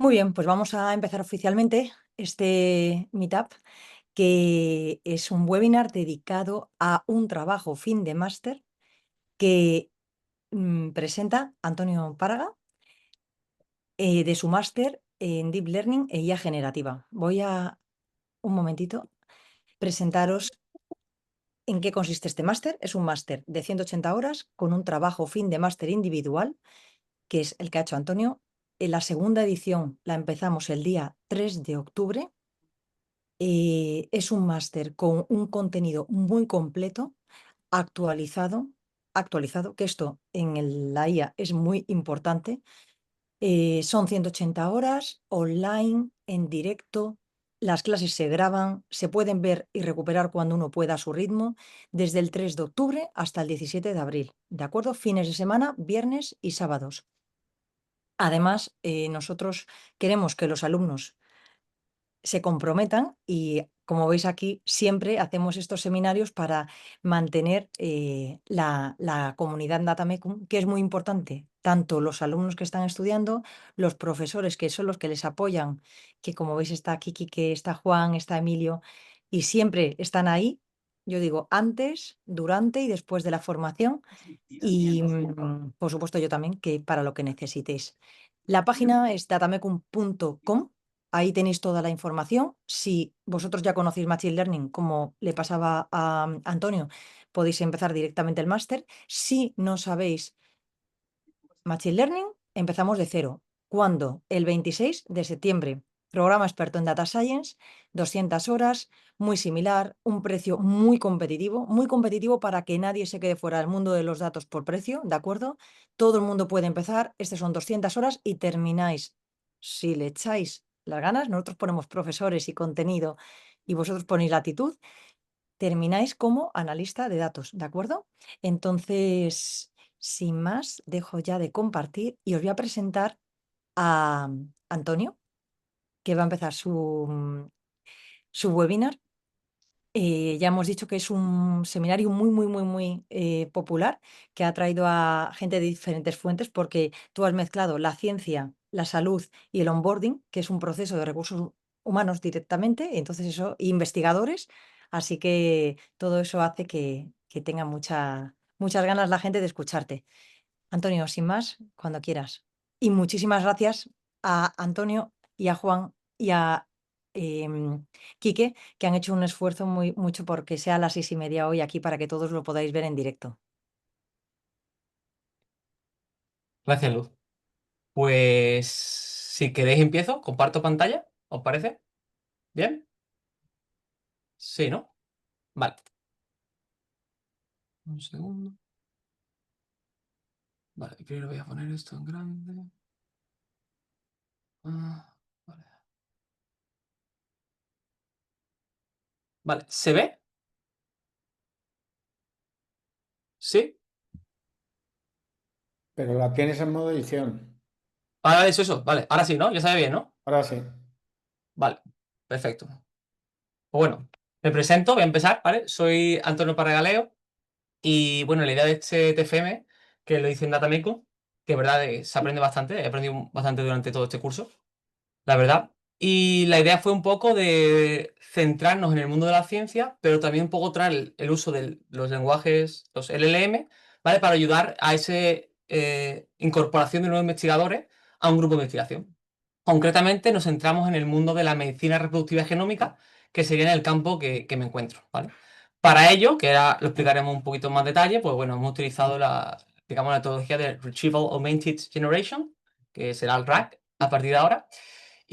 Muy bien, pues vamos a empezar oficialmente este Meetup, que es un webinar dedicado a un trabajo fin de máster que presenta Antonio Páraga de su máster en Deep Learning e IA generativa. Voy a un momentito presentaros en qué consiste este máster. Es un máster de 180 horas con un trabajo fin de máster individual, que es el que ha hecho Antonio. En la segunda edición la empezamos el día 3 de octubre. Es un máster con un contenido muy completo, actualizado, que esto la IA es muy importante. Son 180 horas online, en directo. Las clases se graban, se pueden ver y recuperar cuando uno pueda a su ritmo, desde el 3 de octubre hasta el 17 de abril, ¿de acuerdo? Fines de semana, viernes y sábados. Además, nosotros queremos que los alumnos se comprometan y, como veis aquí, siempre hacemos estos seminarios para mantener la comunidad en Datamecum, que es muy importante, tanto los alumnos que están estudiando, los profesores que son los que les apoyan, que como veis está Kiki, que está Juan, está Emilio, y siempre están ahí, yo digo, antes, durante y después de la formación, y por supuesto yo también, que para lo que necesitéis. La página es datamecum.com. Ahí tenéis toda la información. Si vosotros ya conocéis Machine Learning, como le pasaba a Antonio, podéis empezar directamente el máster. Si no sabéis Machine Learning, empezamos de cero. ¿Cuándo? El 26 de septiembre. Programa experto en Data Science, 200 horas, muy similar, un precio muy competitivo para que nadie se quede fuera del mundo de los datos por precio, ¿de acuerdo? Todo el mundo puede empezar, estas son 200 horas y termináis. Si le echáis las ganas, nosotros ponemos profesores y contenido y vosotros ponéis la actitud, termináis como analista de datos, ¿de acuerdo? Entonces, sin más, dejo ya de compartir y os voy a presentar a Antonio, que va a empezar su webinar. Ya hemos dicho que es un seminario muy popular, que ha traído a gente de diferentes fuentes, porque tú has mezclado la ciencia, la salud y el onboarding, que es un proceso de recursos humanos directamente, entonces eso, investigadores, así que todo eso hace que tenga muchas ganas la gente de escucharte. Antonio, sin más, cuando quieras. Y muchísimas gracias a Antonio y a Juan y a Quique, que han hecho un esfuerzo mucho porque sea a las 6:30 hoy aquí para que todos lo podáis ver en directo. Gracias, Luz. Pues si queréis empiezo, comparto pantalla, ¿os parece? ¿Bien? Sí, ¿no? Vale. Un segundo. Vale, primero voy a poner esto en grande. Vale. Vale, ¿se ve? ¿Sí? Pero la tienes en modo edición. Vale, eso. Vale, ahora sí, ¿no? Ya se ve bien, ¿no? Ahora sí. Vale, perfecto. Pues bueno, me presento, voy a empezar, ¿vale? Soy Antonio Parragaleo y bueno, la idea de este TFM, que lo hice en Datamico, que es verdad se aprende bastante, he aprendido bastante durante todo este curso, la verdad. Y la idea fue un poco de centrarnos en el mundo de la ciencia, pero también un poco traer el uso de los lenguajes, los LLM, ¿vale? Para ayudar a esa incorporación de nuevos investigadores a un grupo de investigación. Concretamente nos centramos en el mundo de la medicina reproductiva y genómica, que sería en el campo que me encuentro, ¿vale? Para ello, que ahora lo explicaremos un poquito más detalle, pues bueno, hemos utilizado digamos, la metodología de Retrieval Augmented Generation, que será el RAG a partir de ahora.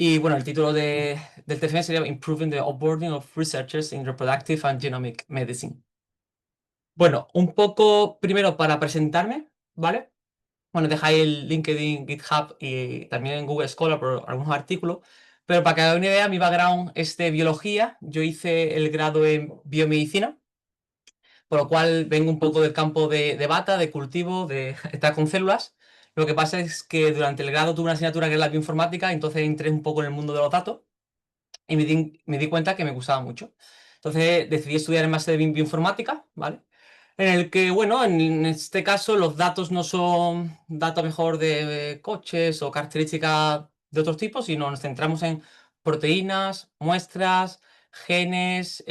Y bueno, el título del TFM sería Improving the Onboarding of Researchers in Reproductive and Genomic Medicine. Bueno, un poco primero para presentarme, ¿vale? Bueno, dejáis el LinkedIn, GitHub y también en Google Scholar por algunos artículos. Pero para que hagáis una idea, mi background es de biología. Yo hice el grado en biomedicina, por lo cual vengo un poco del campo de bata, de cultivo, de estar con células. Lo que pasa es que durante el grado tuve una asignatura que era la bioinformática, entonces entré un poco en el mundo de los datos y me di cuenta que me gustaba mucho. Entonces decidí estudiar el máster de bioinformática, ¿vale? En el que, bueno, en este caso los datos no son datos mejor de coches o características de otros tipos, sino nos centramos en proteínas, muestras, genes,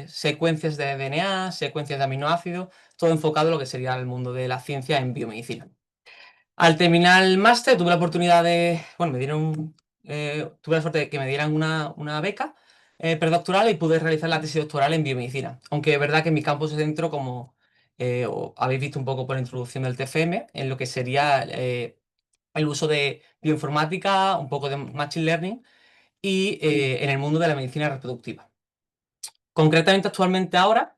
secuencias de DNA, secuencias de aminoácidos, todo enfocado en lo que sería el mundo de la ciencia en biomedicina. Al terminar el máster tuve la oportunidad de, bueno, tuve la suerte de que me dieran una beca predoctoral y pude realizar la tesis doctoral en biomedicina. Aunque es verdad que mi campo se centró, como habéis visto un poco por la introducción del TFM, en lo que sería el uso de bioinformática, un poco de machine learning y en el mundo de la medicina reproductiva. Concretamente, actualmente ahora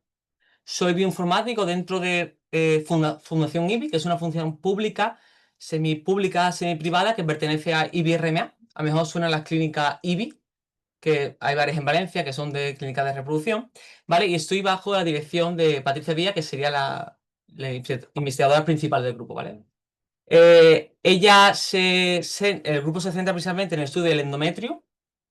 soy bioinformático dentro de Fundación IBI, que es una función pública, semipública, semiprivada, que pertenece a IBRMA. A lo mejor suenan las clínicas IBI, que hay varias en Valencia, que son de clínicas de reproducción, ¿vale? Y estoy bajo la dirección de Patricia Díaz, que sería la investigadora principal del grupo, ¿vale? El grupo se centra precisamente en el estudio del endometrio,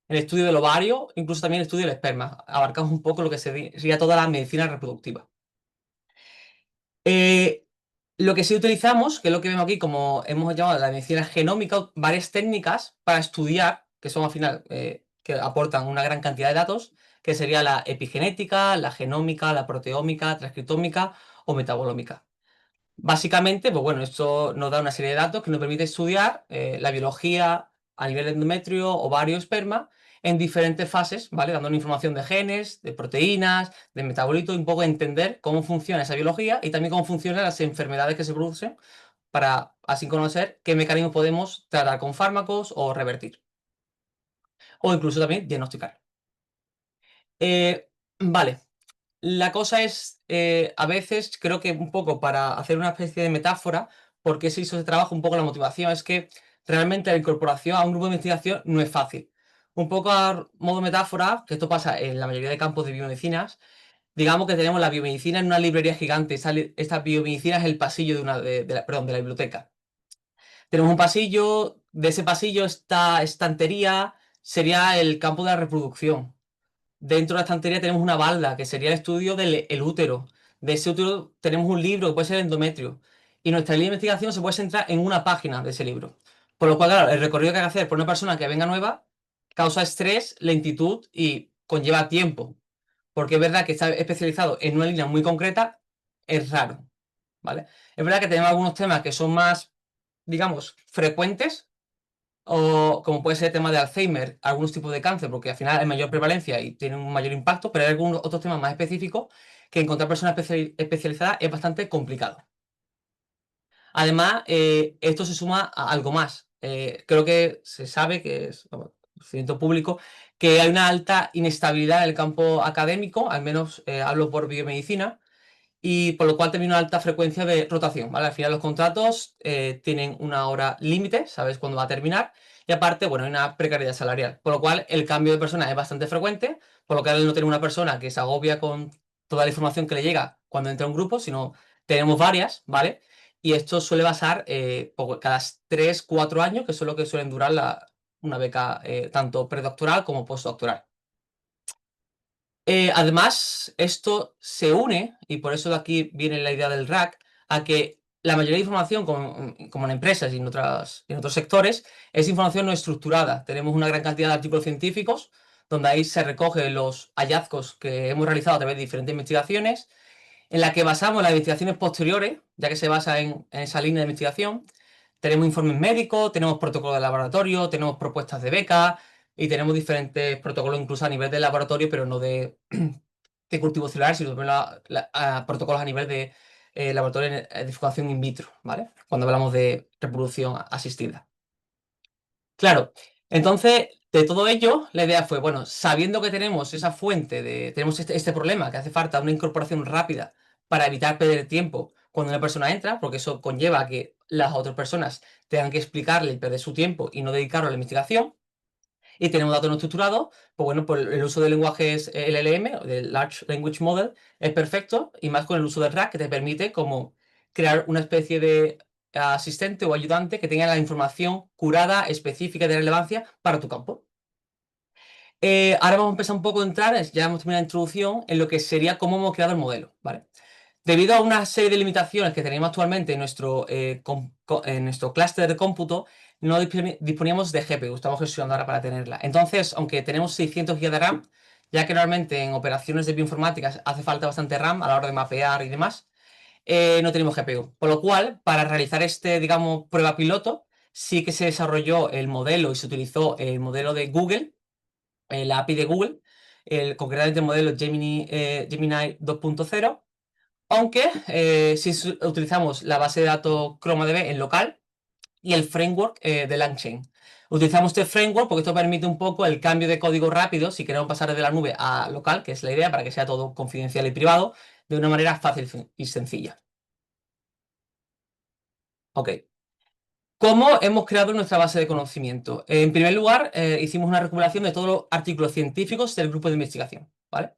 el estudio del ovario, incluso también el estudio del esperma. Abarcamos un poco lo que sería toda la medicina reproductiva. Lo que sí utilizamos, que es lo que vemos aquí, como hemos llamado la medicina genómica, varias técnicas para estudiar, que son al final, que aportan una gran cantidad de datos, que sería la epigenética, la genómica, la proteómica, transcriptómica o metabolómica. Básicamente, pues bueno, esto nos da una serie de datos que nos permite estudiar la biología a nivel de endometrio, ovario, esperma, en diferentes fases, ¿vale? Dando información de genes, de proteínas, de metabolitos, y un poco entender cómo funciona esa biología y también cómo funcionan las enfermedades que se producen para así conocer qué mecanismos podemos tratar con fármacos o revertir. O incluso también diagnosticar. Vale. La cosa es, a veces creo que un poco para hacer una especie de metáfora, porque se hizo ese trabajo, un poco la motivación, es que realmente la incorporación a un grupo de investigación no es fácil. Un poco a modo metáfora, que esto pasa en la mayoría de campos de biomedicinas, digamos que tenemos la biomedicina en una librería gigante. Esta biomedicina es el pasillo de la biblioteca. Tenemos un pasillo, de ese pasillo, esta estantería sería el campo de la reproducción. Dentro de la estantería tenemos una balda, que sería el estudio del el útero. De ese útero tenemos un libro, que puede ser el endometrio. Y nuestra línea de investigación se puede centrar en una página de ese libro. Por lo cual, claro, el recorrido que hay que hacer por una persona que venga nueva causa estrés, lentitud y conlleva tiempo. Porque es verdad que estar especializado en una línea muy concreta es raro, ¿vale? Es verdad que tenemos algunos temas que son más, digamos, frecuentes, o como puede ser el tema de Alzheimer, algunos tipos de cáncer, porque al final hay mayor prevalencia y tiene un mayor impacto, pero hay algunos otros temas más específicos que encontrar personas especializadas es bastante complicado. Además, esto se suma a algo más. Creo que se sabe, que es conocimiento público, que hay una alta inestabilidad en el campo académico, al menos hablo por biomedicina, y por lo cual también una alta frecuencia de rotación, ¿vale? Al final los contratos tienen una hora límite, sabes cuándo va a terminar, y aparte, bueno, hay una precariedad salarial, por lo cual el cambio de persona es bastante frecuente, por lo que al no tener una persona que se agobia con toda la información que le llega cuando entra a un grupo, sino tenemos varias, ¿vale? Y esto suele pasar cada 3, 4 años, que es lo que suelen durar una beca tanto predoctoral como postdoctoral. Además, esto se une, y por eso de aquí viene la idea del RAC, a que la mayoría de información, como en empresas y en otros sectores, es información no estructurada. Tenemos una gran cantidad de artículos científicos donde ahí se recogen los hallazgos que hemos realizado a través de diferentes investigaciones, en la que basamos las investigaciones posteriores, ya que se basa en esa línea de investigación. Tenemos informes médicos, tenemos protocolos de laboratorio, tenemos propuestas de beca y tenemos diferentes protocolos incluso a nivel de laboratorio, pero no de cultivo celular, sino también protocolos a nivel de laboratorio de fecundación in vitro, ¿vale? Cuando hablamos de reproducción asistida. Claro, entonces, de todo ello, la idea fue, bueno, sabiendo que tenemos esa fuente, tenemos este problema, que hace falta una incorporación rápida para evitar perder tiempo cuando una persona entra, porque eso conlleva a que las otras personas tengan que explicarle y perder su tiempo y no dedicarlo a la investigación, y tenemos datos no estructurados, pues bueno, pues el uso de lenguajes LLM, del Large Language Model, es perfecto, y más con el uso del RAG, que te permite como crear una especie de asistente o ayudante que tenga la información curada, específica y de relevancia para tu campo. Ahora vamos a empezar un poco a entrar, ya hemos terminado la introducción, en lo que sería cómo hemos creado el modelo, ¿vale? Debido a una serie de limitaciones que tenemos actualmente en nuestro clúster de cómputo, no disponíamos de GPU, estamos gestionando ahora para tenerla. Entonces, aunque tenemos 600 GB de RAM, ya que normalmente en operaciones de bioinformática hace falta bastante RAM a la hora de mapear y demás, no tenemos GPU. Por lo cual, para realizar este, digamos, prueba piloto, sí que se desarrolló el modelo y se utilizó el modelo de Google, la API de Google, concretamente el modelo Gemini 2.0, aunque si utilizamos la base de datos ChromaDB en local y el framework de LangChain. Utilizamos este framework porque esto permite un poco el cambio de código rápido si queremos pasar desde la nube a local, que es la idea, para que sea todo confidencial y privado, de una manera fácil y sencilla. Ok. ¿Cómo hemos creado nuestra base de conocimiento? En primer lugar, hicimos una recopilación de todos los artículos científicos del grupo de investigación, ¿vale?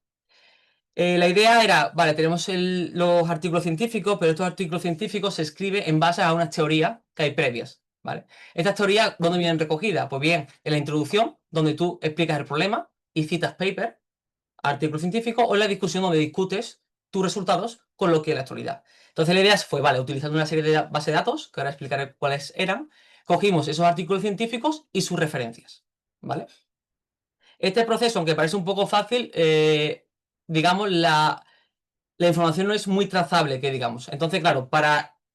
La idea era, vale, tenemos los artículos científicos, pero estos artículos científicos se escriben en base a unas teorías que hay previas, ¿vale? Estas teorías, ¿dónde vienen recogidas? Pues bien, en la introducción, donde tú explicas el problema y citas paper, artículo científico, o en la discusión donde discutes tus resultados con lo que es la actualidad. Entonces la idea fue, vale, utilizando una serie de bases de datos, que ahora explicaré cuáles eran, cogimos esos artículos científicos y sus referencias, ¿vale? Este proceso, aunque parece un poco fácil, digamos, la información no es muy trazable, que digamos. Entonces, claro,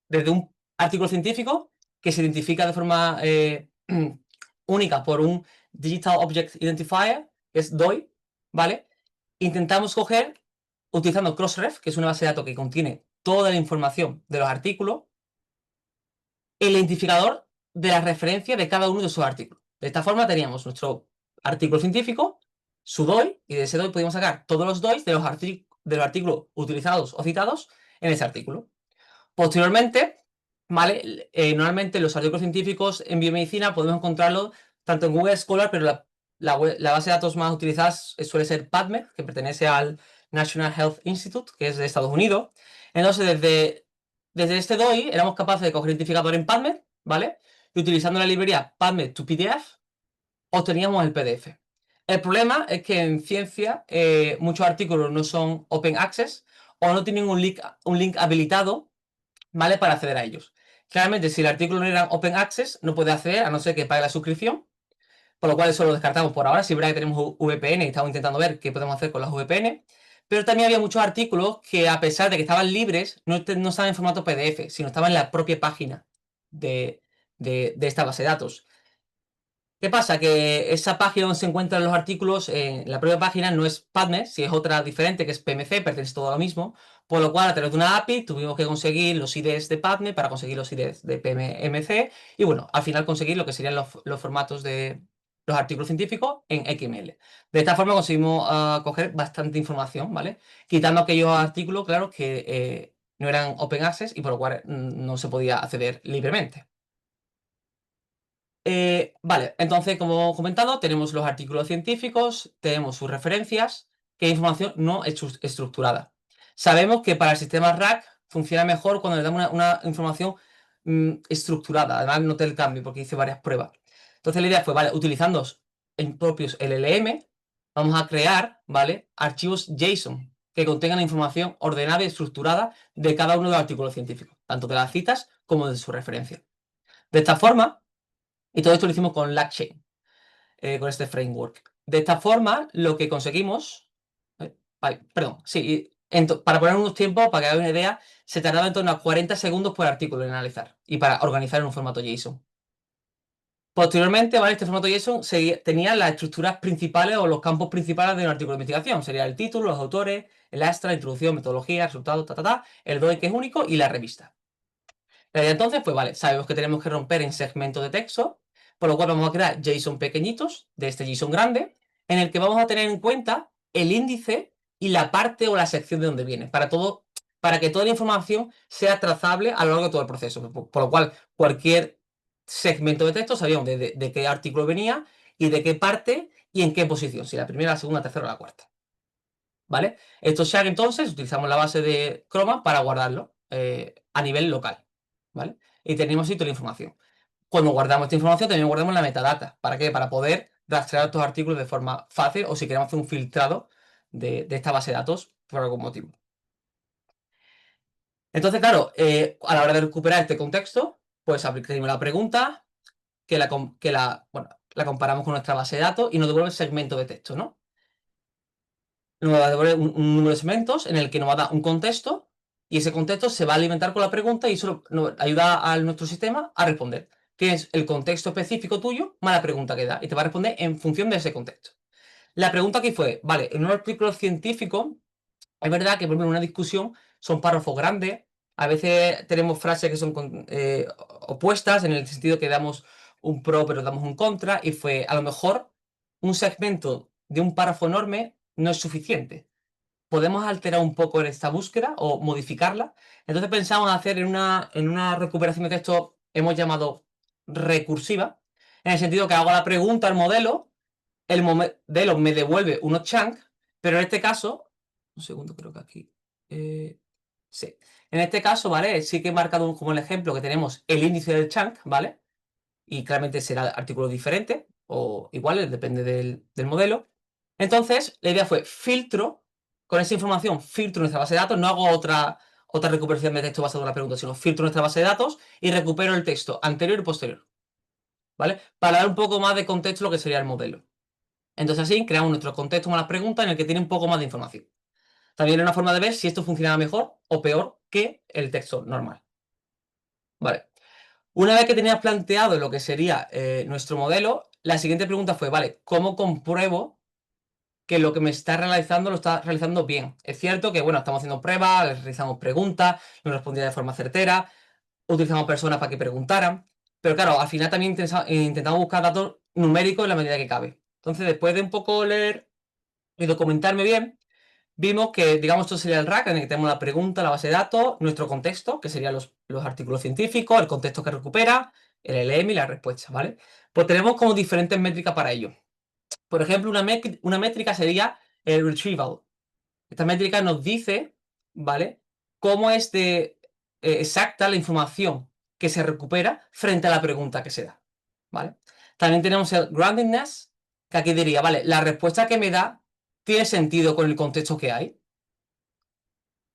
desde un artículo científico que se identifica de forma única por un Digital Object Identifier, que es DOI, ¿vale? Intentamos coger, utilizando Crossref, que es una base de datos que contiene toda la información de los artículos, el identificador de la referencia de cada uno de esos artículos. De esta forma teníamos nuestro artículo científico, su DOI, y de ese DOI podíamos sacar todos los DOIs de los artículos utilizados o citados en ese artículo. Posteriormente, ¿vale? Normalmente los artículos científicos en biomedicina podemos encontrarlos tanto en Google Scholar, pero la base de datos más utilizada suele ser PubMed, que pertenece al National Health Institute, que es de Estados Unidos. Entonces, desde este DOI éramos capaces de coger identificador en PubMed, ¿vale? Y utilizando la librería PubMed to PDF, obteníamos el PDF. El problema es que en ciencia muchos artículos no son open access o no tienen un link habilitado, ¿vale? Para acceder a ellos. Claramente, si el artículo no era open access, no puede acceder a no ser que pague la suscripción, por lo cual eso lo descartamos por ahora. Sí, es verdad que tenemos VPN y estamos intentando ver qué podemos hacer con las VPN, pero también había muchos artículos que, a pesar de que estaban libres, no estaban en formato PDF, sino estaban en la propia página de esta base de datos. ¿Qué pasa? Que esa página donde se encuentran los artículos, la propia página no es PubMed, si es otra diferente que es PMC, pertenece todo a lo mismo, por lo cual a través de una API tuvimos que conseguir los IDs de PubMed para conseguir los IDs de PMC y bueno, al final conseguir lo que serían los formatos de los artículos científicos en XML. De esta forma conseguimos coger bastante información, ¿vale? Quitando aquellos artículos, claro, que no eran open access y por lo cual no se podía acceder libremente. Vale, entonces, como he comentado, tenemos los artículos científicos, tenemos sus referencias, que es información no estructurada. Sabemos que para el sistema RAG funciona mejor cuando le damos una información estructurada. Además, noté el cambio porque hice varias pruebas. Entonces, la idea fue, vale, utilizando en propios LLM, vamos a crear, ¿vale? Archivos JSON que contengan información ordenada y estructurada de cada uno de los artículos científicos, tanto de las citas como de su referencia. De esta forma, y todo esto lo hicimos con LangChain, con este framework. De esta forma, lo que conseguimos... perdón, sí, para poner unos tiempos, para que hagáis una idea, se tardaba en torno a 40 segundos por artículo en analizar y para organizar en un formato JSON. Posteriormente, ¿vale? Este formato JSON tenía las estructuras principales o los campos principales de un artículo de investigación. Sería el título, los autores, el astra, introducción, metodología, resultados, el DOI, que es único, y la revista. La idea entonces, pues vale, sabemos que tenemos que romper en segmentos de texto, por lo cual vamos a crear JSON pequeñitos de este JSON grande, en el que vamos a tener en cuenta el índice y la parte o la sección de donde viene, para que toda la información sea trazable a lo largo de todo el proceso. Por lo cual, cualquier segmento de texto sabíamos de qué artículo venía y de qué parte y en qué posición, si la primera, la segunda, la tercera o la cuarta. ¿Vale? Estos share entonces utilizamos la base de Chroma para guardarlo a nivel local. ¿Vale? Y tenemos así toda la información. Cuando guardamos esta información, también guardamos la metadata. ¿Para qué? Para poder rastrear estos artículos de forma fácil o si queremos hacer un filtrado de esta base de datos por algún motivo. Entonces, claro, a la hora de recuperar este contexto, pues abrimos la pregunta, bueno, la comparamos con nuestra base de datos y nos devuelve segmentos de texto, ¿no? Nos va a devolver un número de segmentos en el que nos va a dar un contexto y ese contexto se va a alimentar con la pregunta y eso nos ayuda a nuestro sistema a responder. Tienes el contexto específico tuyo más la pregunta que da y te va a responder en función de ese contexto. La pregunta aquí fue, vale, en un artículo científico es verdad que, por ejemplo, en una discusión son párrafos grandes, a veces tenemos frases que son opuestas en el sentido que damos un pro pero damos un contra y fue, a lo mejor, un segmento de un párrafo enorme no es suficiente. Podemos alterar un poco en esta búsqueda o modificarla. Entonces pensamos hacer en una recuperación de texto, hemos llamado recursiva, en el sentido que hago la pregunta al modelo, el modelo me devuelve unos chunks, pero en este caso, un segundo, creo que aquí, sí. En este caso, ¿vale? Sí que he marcado como el ejemplo que tenemos el índice del chunk, ¿vale? Y claramente será artículos diferentes o iguales, depende del modelo. Entonces, la idea fue filtro, con esa información filtro nuestra base de datos, no hago otra recuperación de texto basado en la pregunta, sino filtro nuestra base de datos y recupero el texto anterior y posterior, ¿vale? Para dar un poco más de contexto a lo que sería el modelo. Entonces así creamos nuestro contexto con las preguntas en el que tiene un poco más de información. También es una forma de ver si esto funcionaba mejor o peor que el texto normal. Vale. Una vez que tenías planteado lo que sería nuestro modelo, la siguiente pregunta fue, vale, ¿cómo compruebo que lo que me está realizando lo está realizando bien? Es cierto que, bueno, estamos haciendo pruebas, les realizamos preguntas, nos respondía de forma certera, utilizamos personas para que preguntaran, pero claro, al final también intentamos buscar datos numéricos en la medida que cabe. Entonces, después de un poco leer y documentarme bien, vimos que, digamos, esto sería el RAC, en el que tenemos la pregunta, la base de datos, nuestro contexto, que serían los artículos científicos, el contexto que recupera, el LM y la respuesta, ¿vale? Pues tenemos como diferentes métricas para ello. Por ejemplo, una métrica sería el retrieval. Esta métrica nos dice, ¿vale?, cómo es de exacta la información que se recupera frente a la pregunta que se da, ¿vale? También tenemos el groundedness, que aquí diría, vale, la respuesta que me da tiene sentido con el contexto que hay.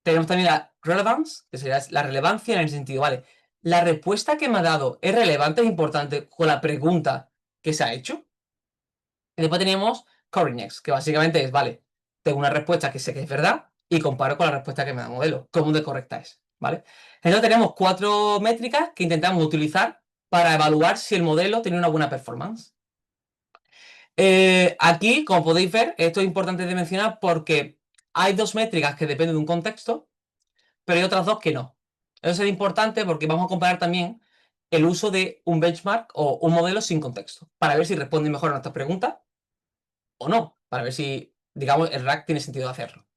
Tenemos también la relevance, que sería la relevancia en el sentido, vale, la respuesta que me ha dado es relevante, es importante con la pregunta que se ha hecho. Y después tenemos correctness, que básicamente es, vale, tengo una respuesta que sé que es verdad y comparo con la respuesta que me da el modelo, cómo de correcta es, ¿vale? Entonces tenemos 4 métricas que intentamos utilizar para evaluar si el modelo tiene una buena performance. Aquí, como podéis ver, esto es importante de mencionar porque hay 2 métricas que dependen de un contexto, pero hay otras 2 que no. Eso es importante porque vamos a comparar también el uso de un benchmark o un modelo sin contexto, para ver si responde mejor a nuestras preguntas o no, para ver si, digamos, el RAC tiene sentido hacerlo.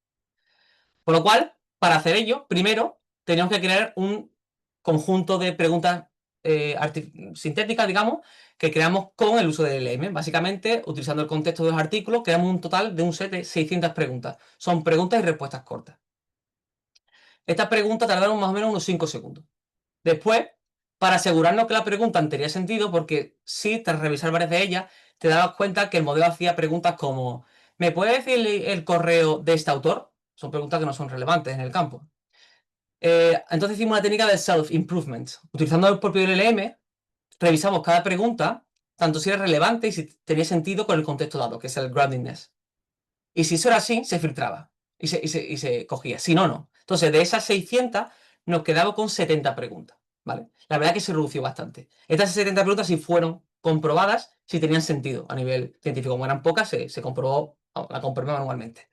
Por lo cual, para hacer ello, primero tenemos que crear un conjunto de preguntas sintéticas, digamos, que creamos con el uso del LM. Básicamente, utilizando el contexto de los artículos, creamos un total de un set de 600 preguntas. Son preguntas y respuestas cortas. Estas preguntas tardaron más o menos unos 5 segundos. Después, para asegurarnos que la pregunta tenía sentido, porque si tras revisar varias de ellas, te dabas cuenta que el modelo hacía preguntas como ¿me puede decir el correo de este autor? Son preguntas que no son relevantes en el campo. Entonces hicimos una técnica de self-improvement. Utilizando el propio LLM, revisamos cada pregunta, tanto si era relevante y si tenía sentido con el contexto dado, que es el groundedness. Y si eso era así, se filtraba y se cogía. Si no, no. Entonces, de esas 600, nos quedamos con 70 preguntas, ¿vale? La verdad es que se redució bastante. Estas 70 preguntas sí fueron comprobadas, si tenían sentido a nivel científico. Como eran pocas, se comprobó, la comprobé manualmente.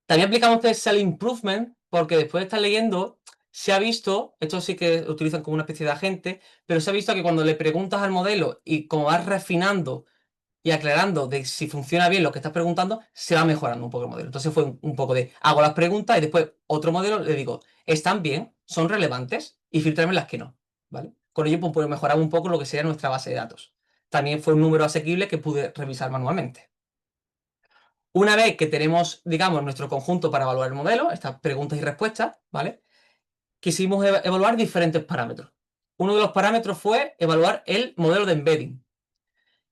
También aplicamos este self-improvement porque después de estar leyendo, se ha visto, esto sí que lo utilizan como una especie de agente, pero se ha visto que cuando le preguntas al modelo y como vas refinando y aclarando de si funciona bien lo que estás preguntando, se va mejorando un poco el modelo. Entonces fue un poco de, hago las preguntas y después otro modelo le digo, ¿están bien? ¿Son relevantes? Y filtrarme las que no, ¿vale? Con ello pues mejorar un poco lo que sería nuestra base de datos. También fue un número asequible que pude revisar manualmente. Una vez que tenemos, digamos, nuestro conjunto para evaluar el modelo, estas preguntas y respuestas, ¿vale?, quisimos evaluar diferentes parámetros. Uno de los parámetros fue evaluar el modelo de embedding.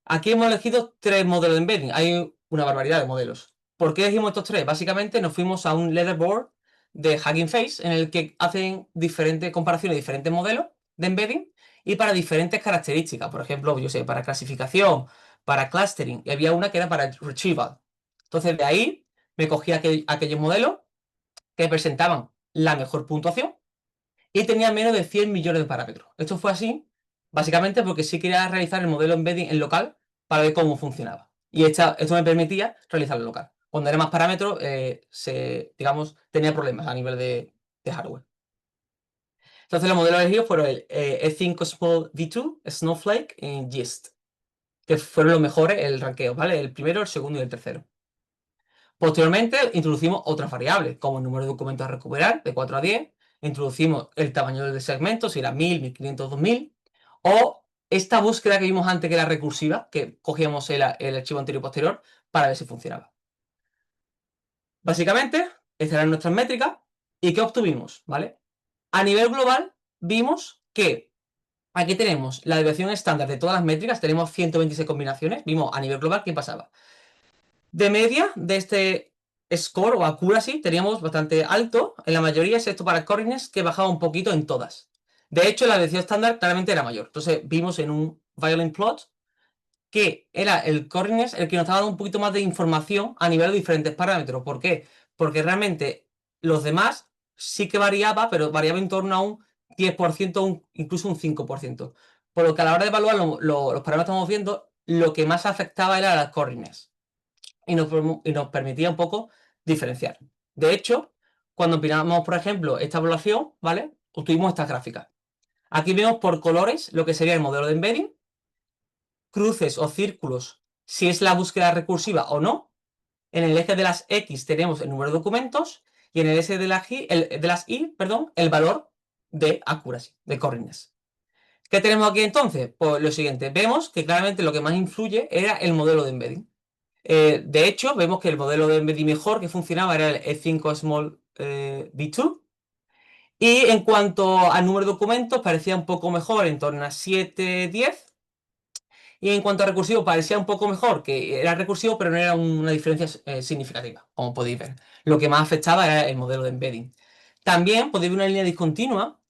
Aquí hemos elegido 3 modelos de embedding. Hay una barbaridad de modelos. ¿Por qué elegimos estos 3? Básicamente nos fuimos a un leaderboard de Hugging Face en el que hacen diferentes comparaciones de diferentes modelos de embedding y para diferentes características. Por ejemplo, yo sé, para clasificación, para clustering, y había una que era para retrieval. Entonces, de ahí me cogí aquellos modelos que presentaban la mejor puntuación y tenían menos de 100 millones de parámetros. Esto fue así, básicamente porque sí quería realizar el modelo embedding en local para ver cómo funcionaba. Y esto me permitía realizarlo en local. Cuando era más parámetros, digamos, tenía problemas a nivel de hardware. Entonces los modelos elegidos fueron el E5 Small V2, Snowflake y GIST, que fueron los mejores, el ranqueo, ¿vale? El primero, el segundo y el tercero. Posteriormente introducimos otras variables, como el número de documentos a recuperar, de 4 a 10. Introducimos el tamaño del segmento, si era 1000, 1500, 2000. O esta búsqueda que vimos antes, que era recursiva, que cogíamos el archivo anterior y posterior para ver si funcionaba. Básicamente, estas eran nuestras métricas. ¿Y qué obtuvimos? ¿Vale? A nivel global, vimos que aquí tenemos la desviación estándar de todas las métricas, tenemos 126 combinaciones. Vimos a nivel global qué pasaba. De media de este score o accuracy teníamos bastante alto en la mayoría, excepto para correctness, que bajaba un poquito en todas. De hecho, la desviación estándar claramente era mayor. Entonces vimos en un violin plot que era el correctness el que nos estaba dando un poquito más de información a nivel de diferentes parámetros. ¿Por qué? Porque realmente los demás sí que variaba, pero variaba en torno a un 10%, incluso un 5%. Por lo que a la hora de evaluar los parámetros que estamos viendo, lo que más afectaba era la correctness y nos permitía un poco diferenciar. De hecho, cuando opinamos, por ejemplo, esta evaluación, ¿vale? Obtuvimos estas gráficas. Aquí vemos por colores lo que sería el modelo de embedding, cruces o círculos, si es la búsqueda recursiva o no. En el eje de las X tenemos el número de documentos y en el eje de las Y, perdón, el valor de accuracy, de correctness. ¿Qué tenemos aquí entonces? Pues lo siguiente, vemos que claramente lo que más influye era el modelo de embedding. De hecho, vemos que el modelo de embedding mejor que funcionaba era el E5 Small V2. Y en cuanto al número de documentos, parecía un poco mejor, en torno a 7, 10. Y en cuanto a recursivo, parecía un poco mejor, que era recursivo, pero no era una diferencia significativa, como podéis ver. Lo que más afectaba era el modelo de embedding. También podéis ver una línea discontinua,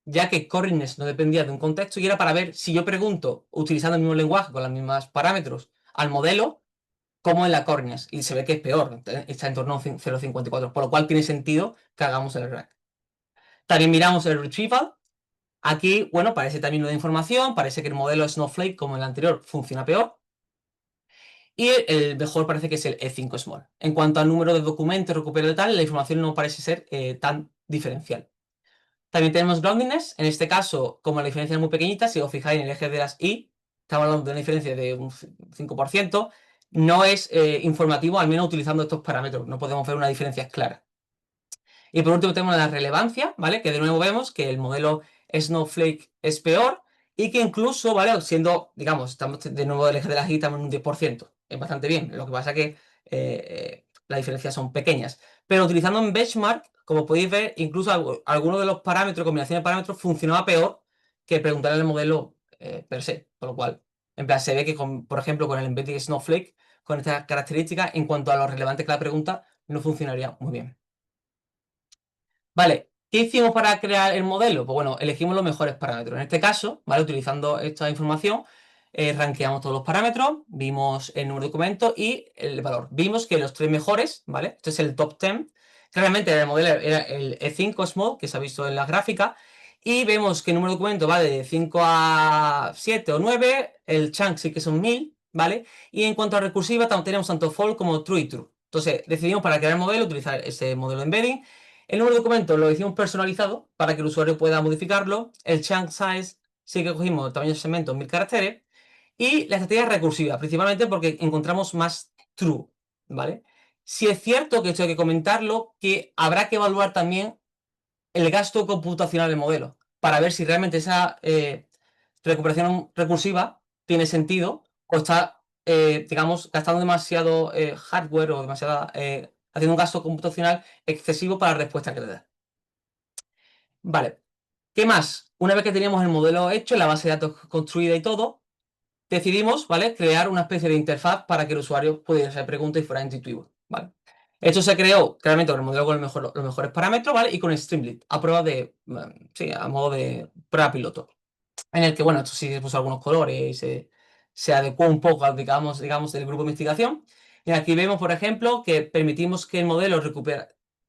ya que correctness no dependía de un contexto, y era para ver si yo pregunto, utilizando el mismo lenguaje, con los mismos parámetros, al modelo, como en la correctness. Y se ve que es peor, está en torno a 0,54, por lo cual tiene sentido que hagamos el RAG. También miramos el retrieval. Aquí, bueno, parece también una información, parece que el modelo Snowflake, como el anterior, funciona peor. Y el mejor parece que es el E5 Small. En cuanto al número de documentos recuperados y tal, la información no parece ser tan diferencial. También tenemos groundiness. En este caso, como la diferencia es muy pequeñita, si os fijáis en el eje de las Y, estamos hablando de una diferencia de un 5%, no es informativo, al menos utilizando estos parámetros. No podemos ver una diferencia clara. Y por último tenemos la relevancia, ¿vale? Que de nuevo vemos que el modelo Snowflake es peor y que incluso, ¿vale? Siendo, digamos, estamos de nuevo del eje de la Y, estamos en un 10%. Es bastante bien. Lo que pasa es que las diferencias son pequeñas. Pero utilizando un benchmark, como podéis ver, incluso algunos de los parámetros, combinaciones de parámetros, funcionaba peor que preguntarle al modelo per se. Por lo cual, en plan, se ve que, por ejemplo, con el embedding Snowflake, con estas características, en cuanto a lo relevante que la pregunta, no funcionaría muy bien. Vale, ¿qué hicimos para crear el modelo? Pues bueno, elegimos los mejores parámetros. En este caso, ¿vale? Utilizando esta información, rankeamos todos los parámetros, vimos el número de documentos y el valor. Vimos que los tres mejores, ¿vale? Este es el top 10. Claramente el modelo era el E5 Small, que se ha visto en la gráfica, y vemos que el número de documentos va de 5 a 7 o 9, el chunk sí que son 1000, ¿vale? Y en cuanto a recursiva, tenemos tanto false como true y true. Entonces, decidimos para crear el modelo utilizar ese modelo de embedding. El número de documentos lo hicimos personalizado para que el usuario pueda modificarlo. El chunk size sí que cogimos el tamaño de segmento 1000 caracteres. Y la estrategia recursiva, principalmente porque encontramos más true, ¿vale? Si es cierto que esto hay que comentarlo, que habrá que evaluar también el gasto computacional del modelo para ver si realmente esa recuperación recursiva tiene sentido o está, digamos, gastando demasiado hardware o demasiada, haciendo un gasto computacional excesivo para la respuesta que le da. Vale, ¿qué más? Una vez que teníamos el modelo hecho, la base de datos construida y todo, decidimos, ¿vale? Crear una especie de interfaz para que el usuario pudiera hacer preguntas y fuera intuitivo, ¿vale? Esto se creó claramente con el modelo con los mejores parámetros, ¿vale? Y con Streamlit, a prueba de, sí, a modo de prueba piloto. en el que, bueno, esto sí se puso algunos colores y se adecuó un poco, digamos, del grupo de investigación. Y aquí vemos, por ejemplo, que permitimos que el modelo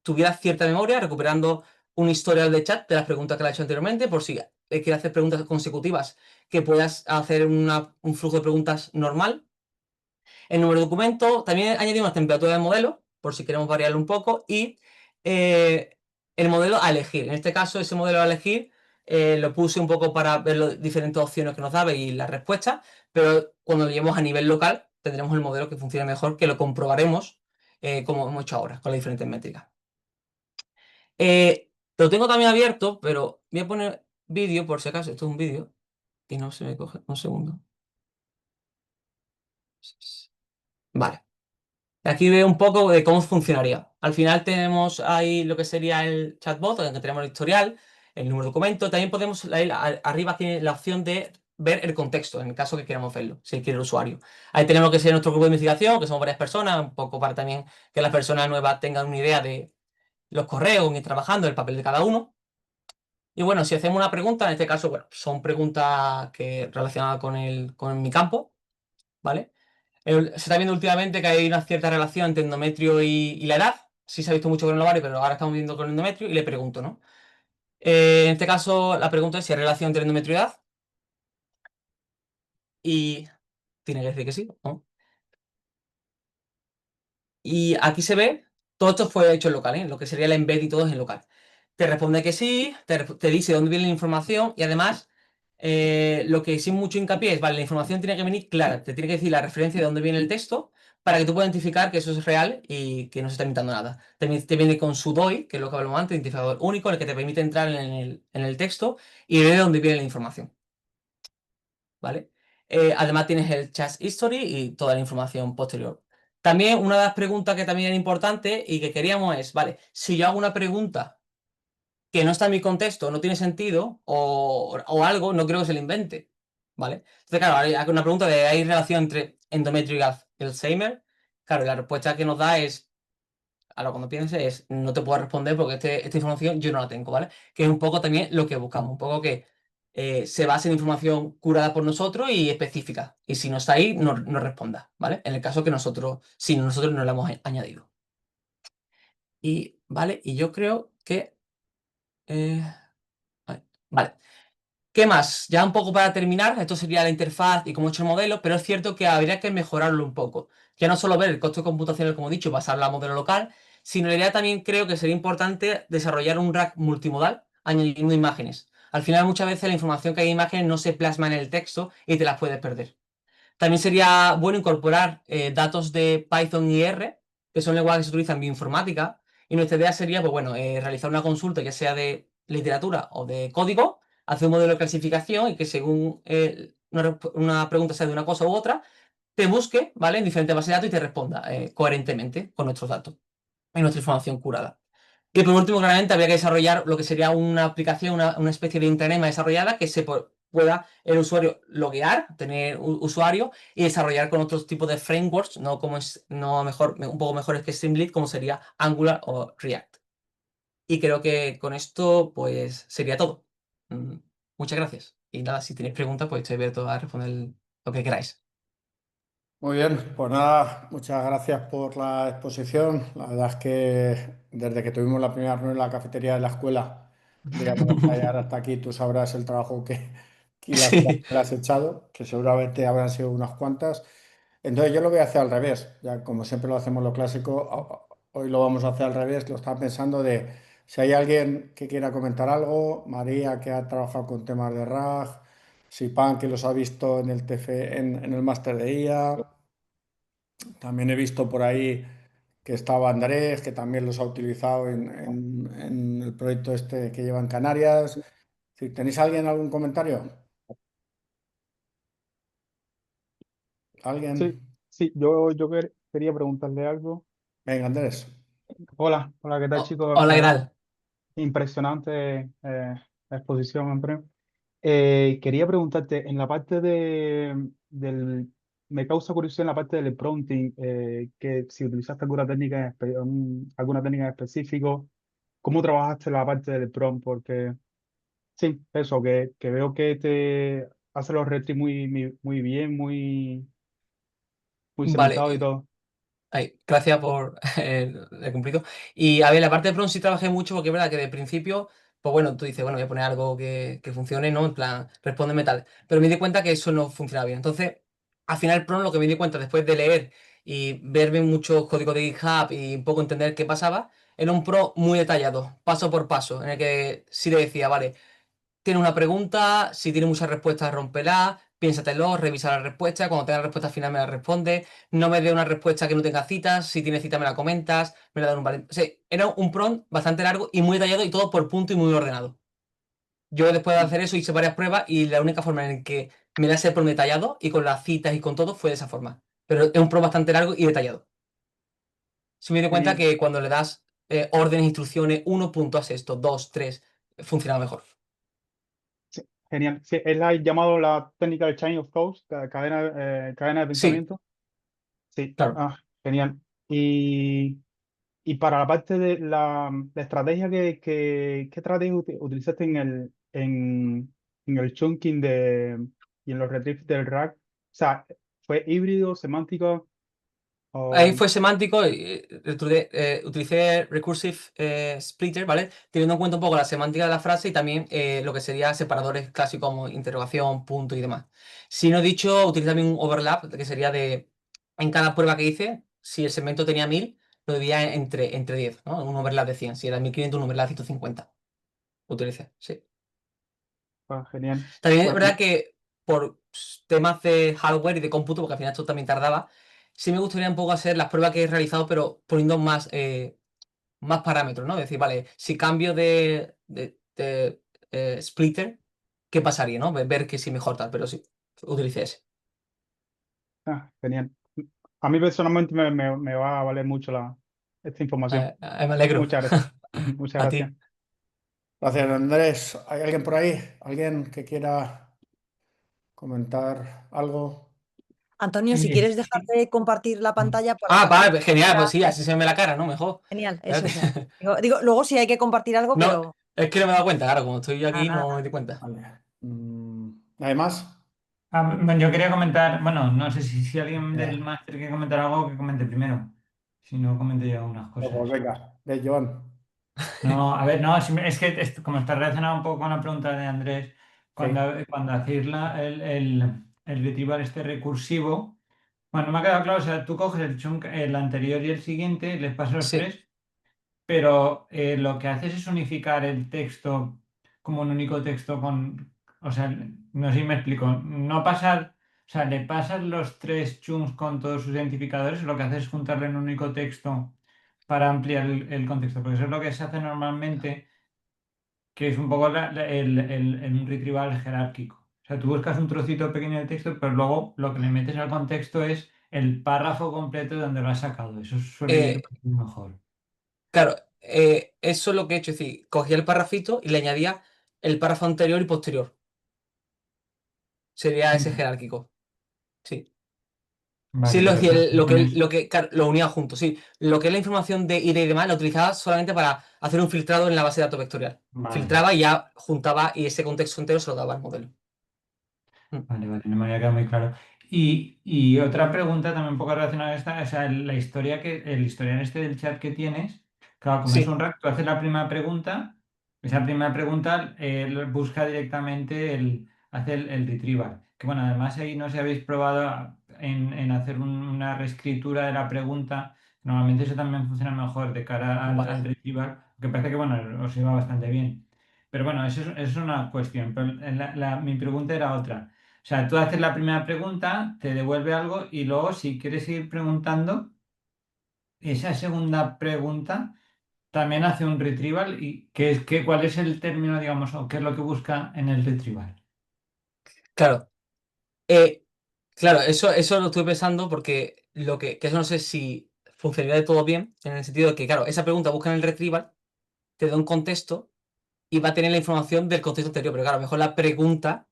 tuviera cierta memoria, recuperando un historial de chat de las preguntas que le ha hecho anteriormente, por si quiere hacer preguntas consecutivas, que puedas hacer un flujo de preguntas normal. El número de documento, también añadimos temperatura del modelo, por si queremos variarlo un poco, y eh, el modelo a elegir. En este caso, ese modelo a elegir lo puse un poco para ver las diferentes opciones que nos daba y las respuestas, pero cuando lo llevemos a nivel local, tendremos el modelo que funcione mejor, que lo comprobaremos como hemos hecho ahora, con las diferentes métricas. Lo tengo también abierto, pero voy a poner vídeo, por si acaso, esto es un vídeo, y no se me coge, un segundo. Vale. Aquí veo un poco de cómo funcionaría. Al final tenemos ahí lo que sería el chatbot, donde tenemos el historial, el número de documento. También podemos, ahí arriba tiene la opción de ver el contexto, en el caso que queramos verlo, si quiere el usuario. Ahí tenemos lo que sería nuestro grupo de investigación, que somos varias personas, un poco para también que las personas nuevas tengan una idea de los correos, ir trabajando, el papel de cada uno. Y bueno, si hacemos una pregunta, en este caso, bueno, son preguntas relacionadas con mi campo, ¿vale? Se está viendo últimamente que hay una cierta relación entre endometrio y la edad. Sí se ha visto mucho con el ovario, pero ahora estamos viendo con el endometrio y le pregunto, ¿no? En este caso, la pregunta es si hay relación entre endometrio y edad. Y tiene que decir que sí, ¿no? Y aquí se ve, todo esto fue hecho en local, ¿eh? Lo que sería el embed y todo es en local. Te responde que sí, te dice dónde viene la información y además lo que sí mucho hincapié es, vale, la información tiene que venir clara, te tiene que decir la referencia de dónde viene el texto para que tú puedas identificar que eso es real y que no se está imitando nada. Te viene con su DOI, que es lo que hablamos antes, identificador único, el que te permite entrar en el texto y ver de dónde viene la información, ¿vale? Además tienes el chat history y toda la información posterior. También una de las preguntas que también era importante y que queríamos es, vale, si yo hago una pregunta que no está en mi contexto, no tiene sentido o algo, no creo que se lo invente, ¿vale? Entonces, claro, hay una pregunta de ¿hay relación entre endometrio y Alzheimer? Claro, y la respuesta que nos da es, ahora cuando pienses, es no te puedo responder porque esta información yo no la tengo, ¿vale? Que es un poco también lo que buscamos, un poco que se base en información curada por nosotros y específica. Y si no está ahí, no responda, ¿vale? En el caso que si nosotros no la hemos añadido. Y, ¿vale? Y yo creo que... eh, vale. ¿Qué más? Ya un poco para terminar, esto sería la interfaz y cómo he hecho el modelo, pero es cierto que habría que mejorarlo un poco. Ya no solo ver el costo computacional, como he dicho, pasarlo a modelo local, sino la idea también creo que sería importante desarrollar un rack multimodal añadiendo imágenes. Al final, muchas veces la información que hay en imágenes no se plasma en el texto y te las puedes perder. También sería bueno incorporar datos de Python y R, que son lenguajes que se utilizan en bioinformática. Y nuestra idea sería, pues bueno, realizar una consulta, ya sea de literatura o de código, hacer un modelo de clasificación y que según una pregunta sea de una cosa u otra, te busque, ¿vale? En diferentes bases de datos y te responda coherentemente con nuestros datos y nuestra información curada. Y por último, claramente, habría que desarrollar lo que sería una aplicación, una especie de intranet desarrollada que pueda el usuario loguear, tener usuario y desarrollar con otros tipos de frameworks, no como es, no mejor, un poco mejores que Streamlit, como sería Angular o React. Y creo que con esto, pues, sería todo. Mm, Muchas gracias. Y nada, si tenéis preguntas, pues estoy abierto a responder lo que queráis. Muy bien, pues nada, muchas gracias por la exposición. La verdad es que desde que tuvimos la primera reunión en la cafetería de la escuela, digamos, hasta llegar hasta aquí, tú sabrás el trabajo y las horas Sí, que le has echado, que seguramente habrán sido unas cuantas. Entonces yo lo voy a hacer al revés, ya como siempre lo hacemos lo clásico, hoy lo vamos a hacer al revés, lo estaba pensando de si hay alguien que quiera comentar algo, María que ha trabajado con temas de RAG, Sipan que los ha visto en el TF, en el máster de IA. También he visto por ahí que estaba Andrés, que también los ha utilizado en el proyecto este que lleva en Canarias. Si tenéis alguien algún comentario, Sí, alguien. sí, yo quería preguntarle algo. Venga, Andrés. Hola, hola, ¿qué tal, chicos? Hola, ¿qué tal? Impresionante la exposición, hombre. Quería preguntarte, en la parte me causa curiosidad en la parte del prompting, que si utilizaste alguna técnica, alguna técnica en específico, ¿cómo trabajaste la parte del prompt? Porque Sí, eso, que veo que te hace los retries muy bien, muy Vale, segmentado y todo. ay, gracias por el cumplido. Y a ver, la parte de prompt sí trabajé mucho porque es verdad que de principio, pues bueno, tú dices, bueno, voy a poner algo que funcione, ¿no? En plan, respóndeme tal. Pero me di cuenta que eso no funcionaba bien. Entonces, al final, el prompt, lo que me di cuenta después de leer y verme muchos códigos de GitHub y un poco entender qué pasaba, era un prompt muy detallado, paso por paso, en el que sí le decía, vale. Tiene una pregunta, si tiene muchas respuestas, rómpela, piénsatelo, revisa la respuesta, cuando tenga la respuesta final me la responde, no me dé una respuesta que no tenga citas, si tiene cita me la comentas, me la dan un vale. O sea, era un prompt bastante largo y muy detallado y todo por punto y muy ordenado. Yo después de hacer eso hice varias pruebas y la única forma en que me da ese prompt detallado y con las citas y con todo fue de esa forma. Pero es un prompt bastante largo y detallado. Se me dio cuenta Genial. que cuando le das órdenes, instrucciones, uno punto haz esto, dos, tres, funciona mejor. Sí, genial. Sí, es la llamado la técnica del chain of thoughts, cadena de Sí, pensamiento. Sí, claro. genial. Y para la parte de la estrategia ¿qué estrategia utilizaste en el chunking y en los retrievers del rack? O sea, ¿fue híbrido, semántico Ahí o...? fue semántico, utilicé Recursive Splitter, ¿vale? Teniendo en cuenta un poco la semántica de la frase y también lo que sería separadores clásicos como interrogación, punto y demás. Si no he dicho, utilicé también un overlap, que sería en cada prueba que hice, si el segmento tenía 1000 lo dividía entre 10, ¿no? Un overlap de 100. Si era 1500 un overlap de 150. Utilicé, sí. Genial. También es Pues, verdad que por temas de hardware y de cómputo, porque al final esto también tardaba, sí me gustaría un poco hacer las pruebas que he realizado, pero poniendo más parámetros, ¿no? Es decir, vale, si cambio de splitter, ¿qué pasaría, no? Ver que sí mejor tal, pero sí, utilicé ese. genial. A mí personalmente me va a valer mucho esta información. Me alegro. Muchas gracias. Muchas A gracias. ti. Gracias, Andrés. ¿Hay alguien por ahí? ¿Alguien que quiera comentar algo? Antonio, si quieres dejar Sí. de compartir la pantalla para Ah, también... vale, genial, pues sí, así se me ve la cara, ¿no? Mejor. Genial, eso, Espérate. eso. Luego sí hay que compartir algo, No, pero es que no me he dado cuenta, claro, como estoy nada, aquí no me nada. di cuenta. Vale. ¿Hay más? Bueno, yo quería comentar, bueno, no sé si alguien del Eh, máster quiere comentar algo, que comente primero. Si no, comente yo unas pues cosas. venga, de Joan. No, a ver, no, es que como está relacionado un poco con la pregunta de Andrés, Sí, cuando hacéis el retrieval este recursivo, bueno, me ha quedado claro, o sea, tú coges el chunk, el anterior y el siguiente, les pasas los Sí. tres, pero lo que haces es unificar el texto como un único texto o sea, no sé si me explico, no pasar, o sea, le pasas los tres chunks con todos sus identificadores, lo que haces es juntarle en un único texto para ampliar el contexto, porque eso es lo que se hace normalmente, que es un poco un retrieval jerárquico. O sea, tú buscas un trocito pequeño de texto, pero luego lo que le metes al contexto es el párrafo completo de donde lo has sacado. Eso suele ir Eh, mejor. claro, eso es lo que he hecho, es decir, cogía el parrafito y le añadía el párrafo anterior y posterior. Sería ese Mm. jerárquico. Sí. Sí, Vale, pero tienes... claro, lo unía junto, sí. Lo que es la información de ID y demás, la utilizaba solamente para hacer un filtrado en la base de datos vectorial. Vale. Filtraba y ya juntaba y ese contexto entero se lo daba al modelo. Mm. Vale, vale, no me había quedado muy claro. Y otra pregunta también un poco relacionada a esta, o sea, la historia el historial este del chat que tienes, claro, como es Sí, un rack, tú haces la primera pregunta, esa primera pregunta busca directamente hace el retrieval. Que bueno, además ahí no sé si habéis probado en hacer una reescritura de la pregunta, normalmente eso también funciona mejor de cara al vale. retrieval, que parece que bueno, os iba bastante bien. Pero bueno, eso es una cuestión, pero mi pregunta era otra. O sea, tú haces la primera pregunta, te devuelve algo y luego si quieres seguir preguntando, esa segunda pregunta también hace un retrieval y ¿cuál es el término, digamos, o qué es lo que busca en el retrieval? Claro. Eh, claro, eso lo estuve pensando porque que eso no sé si funcionaría de todo bien, en el sentido de que, claro, esa pregunta busca en el retrieval, te da un contexto y va a tener la información del contexto anterior, pero claro, a lo mejor la pregunta,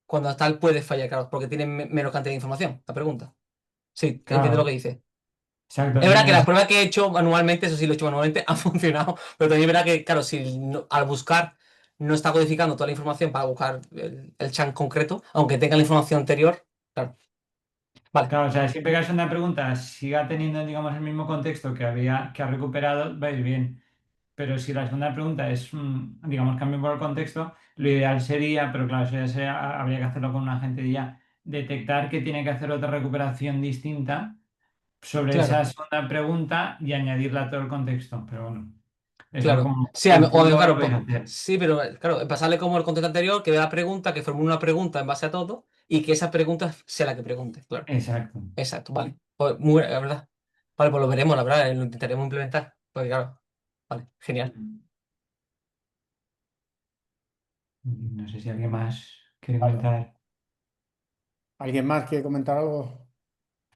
cuando tal, puede fallar, claro, porque tiene menos cantidad de información, la pregunta. Sí, entiendo lo que Claro, dice. exacto. Es verdad que las pruebas que he hecho manualmente, eso sí lo he hecho manualmente, han funcionado, pero también es verdad que, claro, si al buscar no está codificando toda la información para buscar el chunk concreto, aunque tenga la información anterior. Claro. Vale, Claro, o sea, siempre que hagas una pregunta siga teniendo, digamos, el mismo contexto que ha recuperado, va a ir bien. Pero si la segunda pregunta es, digamos, cambio por el contexto, lo ideal sería, pero claro, eso ya habría que hacerlo con un agente de IA, detectar que tiene que hacer otra recuperación distinta sobre esa claro, segunda pregunta y añadirla a todo el contexto. Pero bueno, eso claro. como Sí, en o punto lo claro, podéis hacer. sí, pero claro, pasarle como el contexto anterior, que vea la pregunta, que formule una pregunta en base a todo y que esa pregunta sea la que pregunte, claro. Exacto. Exacto, vale. Pues muy, la verdad. Vale, pues lo veremos, la verdad, lo intentaremos implementar. Porque claro, vale, genial. No sé si alguien más quiere Vale. comentar. ¿Alguien más quiere comentar algo?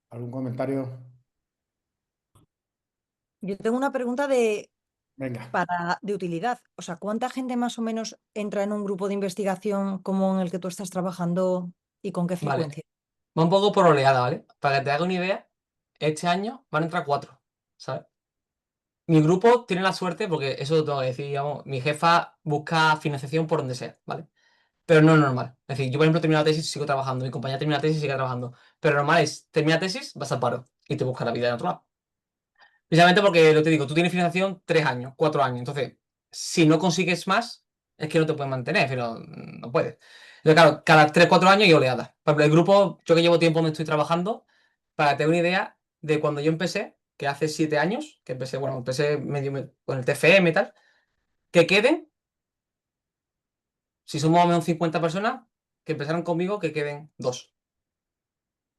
¿Algún comentario? Yo tengo una pregunta Venga. de utilidad. O sea, ¿cuánta gente más o menos entra en un grupo de investigación como en el que tú estás trabajando y con qué Vale. frecuencia? Va un poco por oleada, ¿vale? Para que te haga una idea, este año van a entrar 4, ¿sabes? Mi grupo tiene la suerte, porque eso lo tengo que decir, digamos, mi jefa busca financiación por donde sea, ¿vale? Pero no es normal. Es decir, yo por ejemplo termino la tesis y sigo trabajando, mi compañera termina la tesis y sigue trabajando. Pero normal es, termina la tesis, vas al paro y te buscas la vida en otro lado. Precisamente porque, lo te digo, tú tienes financiación 3 años, 4 años. Entonces, si no consigues más, es que no te puedes mantener, pero no puedes. Entonces, claro, cada 3 4 años hay oleadas. Por ejemplo, el grupo, yo que llevo tiempo donde estoy trabajando, para tener una idea de cuando yo empecé, que hace 7 años, que empecé, bueno, empecé medio con el TFM y tal, que queden, si somos más o menos 50 personas, que empezaron conmigo, que queden 2,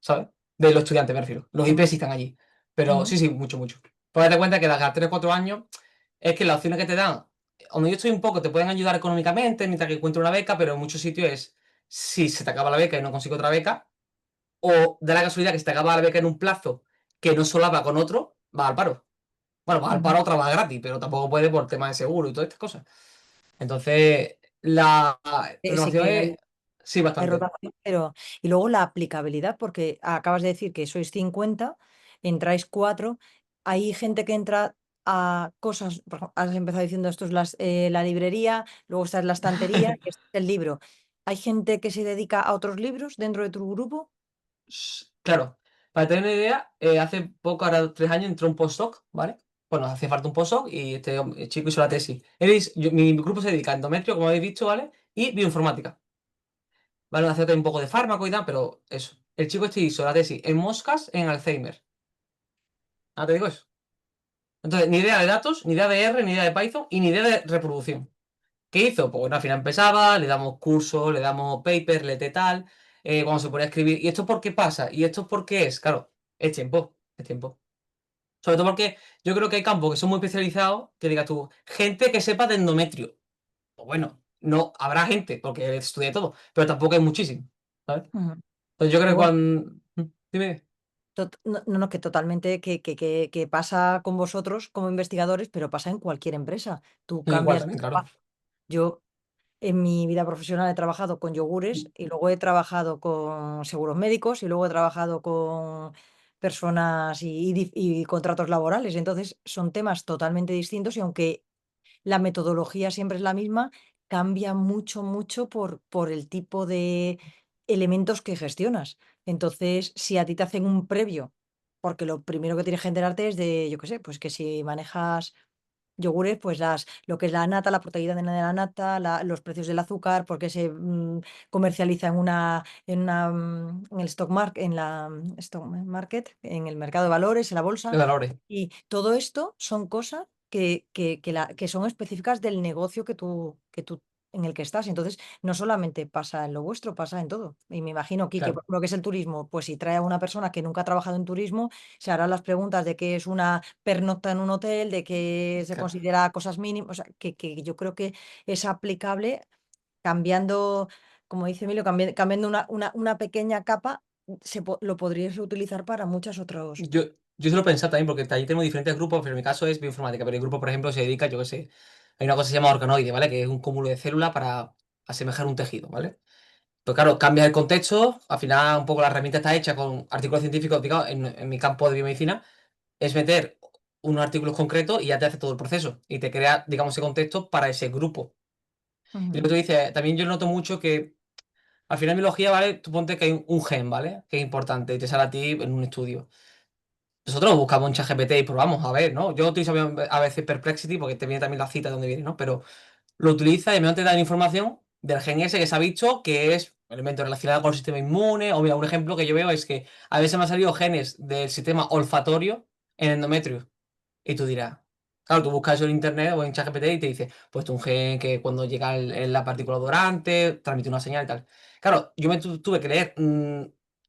¿sabes? De los estudiantes, me refiero. Los IP Ujú, sí están allí. Pero ujú, sí, sí, mucho, mucho. Pues date cuenta que de cada 3 4 años es que las opciones que te dan, donde yo estoy un poco, te pueden ayudar económicamente mientras que encuentres una beca, pero en muchos sitios es, si se te acaba la beca y no consigues otra beca, o da la casualidad que se te acaba la beca en un plazo que no solapa con otro, vas al paro. Bueno, vas al ujú. paro otra va gratis, pero tampoco puede por tema de seguro y todas estas cosas. Entonces, la Sí renovación que es, sí, hay bastante. rotación, pero... Y luego la aplicabilidad, porque acabas de decir que sois 50, entráis 4, hay gente que entra a cosas, por ejemplo, has empezado diciendo esto es la librería, luego está la estantería, que es el libro. ¿Hay gente que se dedica a otros libros dentro de tu grupo? Claro, para tener una idea, hace poco, ahora 3 años, entró un postdoc, ¿vale? Bueno, hacía falta un postdoc y el chico hizo la tesis. Mi grupo se dedica a endometrio, como habéis visto, ¿vale? Y bioinformática. ¿Vale? Hace también un poco de fármaco y tal, pero eso. El chico este hizo la tesis en moscas en Alzheimer. Ah, te digo eso. Entonces, ni idea de datos, ni idea de R, ni idea de Python y ni idea de reproducción. ¿Qué hizo? Pues bueno, al final empezaba, le damos cursos, le damos papers, le tal, cuando se ponía a escribir. ¿Y esto por qué pasa? ¿Y esto por qué es? Claro, es tiempo, es tiempo. Sobre todo porque yo creo que hay campos que son muy especializados, que digas tú, gente que sepa de endometrio. Pues bueno, no, habrá gente, porque estudia todo, pero tampoco hay muchísimo, ¿sabes? Ujú. Entonces yo creo que Pero bueno, cuando... Dime. no, no, que totalmente que pasa con vosotros como investigadores, pero pasa en cualquier empresa. Tú Igual cambias. también, claro. Yo en mi vida profesional he trabajado con yogures y luego he trabajado con seguros médicos y luego he trabajado con personas y contratos laborales. Entonces son temas totalmente distintos y aunque la metodología siempre es la misma, cambia mucho, mucho por el tipo de elementos que gestionas. Entonces, si a ti te hacen un previo, porque lo primero que tienes que enterarte es de, yo qué sé, pues que si manejas yogures, pues lo que es la nata, la proteína de la nata, los precios del azúcar, porque se comercializa en el stock market, en el mercado de valores, en la bolsa. De valores, Y todo esto son cosas que son específicas del negocio que tú en el que estás. Entonces, no solamente pasa en lo vuestro, pasa en todo. Y me imagino aquí que claro, lo que es el turismo, pues si trae a una persona que nunca ha trabajado en turismo, se harán las preguntas de qué es una pernocta en un hotel, de qué se claro. considera cosas mínimas, o sea, que yo creo que es aplicable cambiando, como dice Emilio, cambiando una pequeña capa, lo podrías reutilizar para muchos otros. Yo se lo pensaba también, porque allí tenemos diferentes grupos, pero en mi caso es bioinformática, pero el grupo, por ejemplo, se dedica, yo qué sé, hay una cosa que se llama organoide, ¿vale? Que es un cúmulo de células para asemejar un tejido, ¿vale? Pues claro, cambias el contexto, al final un poco la herramienta está hecha con artículos científicos, digamos, en mi campo de biomedicina, es meter unos artículos concretos y ya te hace todo el proceso y te crea, digamos, ese contexto para ese grupo. Y lo que tú dices, también yo noto mucho que al final en biología, ¿vale? Tú ponte que hay un gen, ¿vale? Que es importante y te sale a ti en un estudio. Nosotros buscamos en ChatGPT y probamos a ver, ¿no? Yo utilizo a veces Perplexity porque te viene también la cita de donde viene, ¿no? Pero lo utiliza y me te da información del gen ese que se ha visto que es elemento relacionado con el sistema inmune. O mira, un ejemplo que yo veo es que a veces me han salido genes del sistema olfatorio en endometrio. Y tú dirás, claro, tú buscas eso en internet o en ChatGPT y te dice, pues un gen que cuando llega la partícula odorante transmite una señal y tal. Claro, yo me tuve que leer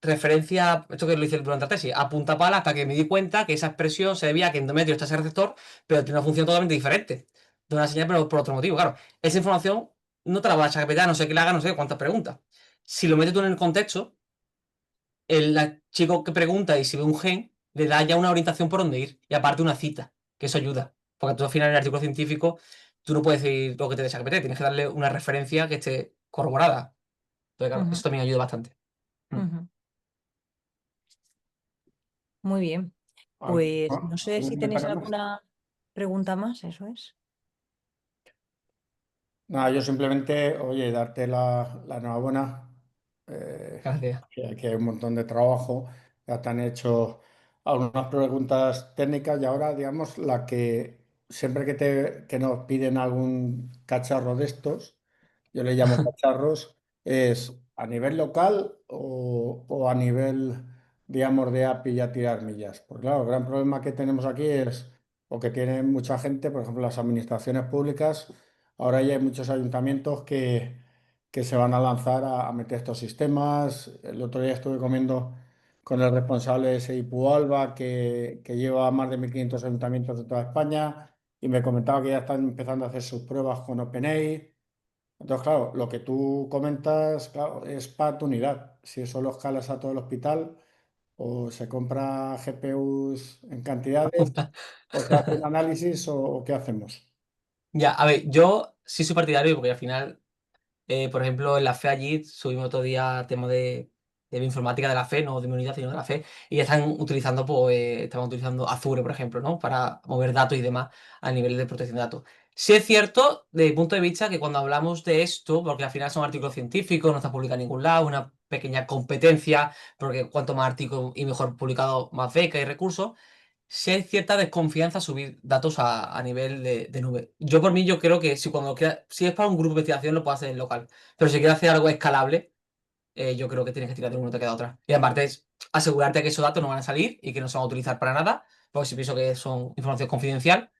referencia, esto que lo hice durante la tesis, a punta pala hasta que me di cuenta que esa expresión se debía a que endometrio está ese receptor, pero tiene una función totalmente diferente. De una señal, pero por otro motivo. Claro, esa información no te la va a ChatGPT, a no sé qué le haga, no sé cuántas preguntas. Si lo metes tú en el contexto, chico que pregunta y si ve un gen, le da ya una orientación por dónde ir. Y aparte una cita, que eso ayuda. Porque tú al final en el artículo científico, tú no puedes decir lo que te dé ChatGPT, tienes que darle una referencia que esté corroborada. Entonces, claro, Ujú, eso también ayuda bastante. ujú. Muy bien. Pues no sé ¿Algún si tenéis comentario más? alguna pregunta más, eso es. Nada, yo simplemente, oye, darte la enhorabuena, eh, Gracias. que hay un montón de trabajo, ya te han hecho algunas preguntas técnicas y ahora, digamos, la que siempre que nos piden algún cacharro de estos, yo le llamo cacharros, es a nivel local o a nivel, digamos, de API y a tirar millas. Porque claro, el gran problema que tenemos aquí es, o que tiene mucha gente, por ejemplo, las administraciones públicas. Ahora ya hay muchos ayuntamientos que se van a lanzar a meter estos sistemas. El otro día estuve comiendo con el responsable de SEIPU Alba, que lleva más de 1.500 ayuntamientos de toda España, y me comentaba que ya están empezando a hacer sus pruebas con OpenAI. Entonces, claro, lo que tú comentas, claro, es para tu unidad. Si eso lo escalas a todo el hospital, o se compra GPUs en cantidades, Apunta. o se hace un análisis, o qué hacemos. Ya, a ver, yo sí soy partidario porque al final por ejemplo, en la FE allí subimos otro día tema de bioinformática de la FE, no de mi unidad, sino de la FE, y ya están utilizando, pues, estaban utilizando Azure, por ejemplo, ¿no? Para mover datos y demás a nivel de protección de datos. Sí es cierto, desde mi punto de vista, que cuando hablamos de esto, porque al final son artículos científicos, no está publicado en ningún lado, una pequeña competencia, porque cuanto más artículos y mejor publicado, más beca y recursos, sí hay cierta desconfianza subir datos a nivel de nube. Yo por mí yo creo que si es para un grupo de investigación lo puedo hacer en local, pero si quieres hacer algo escalable, yo creo que tienes que tirar de uno te queda otra. Y aparte es asegurarte que esos datos no van a salir y que no se van a utilizar para nada, porque si pienso que son información confidencial,